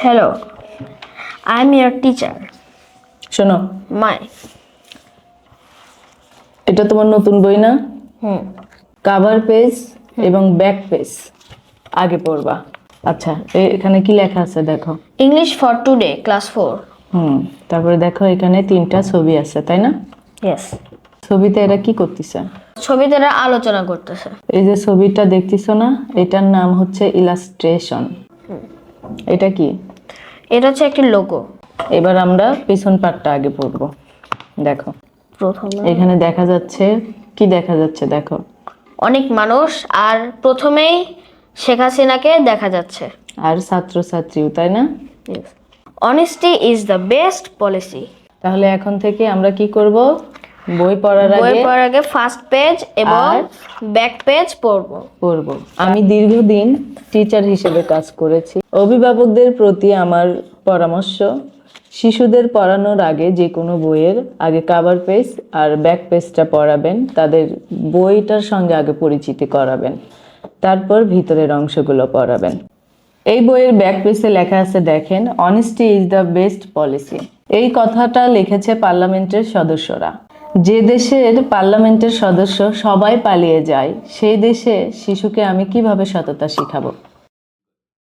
Hello, I'm your teacher. শোনো, My. এটা তোমার নতুন বই না? কাভার পেজ এবং ব্যাক পেজ আগে পড়বা। আচ্ছা, এখানে কি লেখা আছে দেখো। English for today, class 4. তারপরে দেখো এখানে 3টা ছবি আছে, তাই না? Yes. ছবিতে এরা কি করতেছে? ছবিতে এরা আলোচনা করতেছে। এই যে ছবিটা দেখতেছো না, এটার নাম হচ্ছে ইলাস্ট্রেশন। এটা কি? এটা হচ্ছে একটি লোগো। এবার আমরা পিছন পার্টটা আগে পড়বো। দেখো প্রথমে এখানে দেখা যাচ্ছে, কি দেখা যাচ্ছে দেখো। অনেক মানুষ, আর প্রথমেই শেখ হাসিনাকে দেখা যাচ্ছে। আর ছাত্রছাত্রীও, তাই না? Yes. Honesty is the best policy. তাহলে এখন থেকে আমরা কি করব? বই পড়ার আগে ফার্স্ট পেজ এবং আর ব্যাক পেজ পড়বো। আমি দীর্ঘদিন টিচার হিসেবে কাজ করেছি। অভিভাবকদের প্রতি আমার পরামর্শ, শিশুদের পড়ানোর আগে যে কোনো বইয়ের আগে কভার পেজ আর ব্যাক পেজটা পড়াবেন, তাদের বইটার সঙ্গে আগে পরিচিতি করাবেন, তারপর ভিতরের অংশগুলো পড়াবেন। এই বইয়ের ব্যাক পেজে লেখা আছে দেখেন, honesty is the best policy. এই কথাটা লিখেছে পার্লামেন্টের সদস্যরা। যে দেশের পার্লামেন্টের সদস্য সবাই পালিয়ে যায়, সেই দেশে শিশুকে আমি কিভাবে সততা শিখাবো?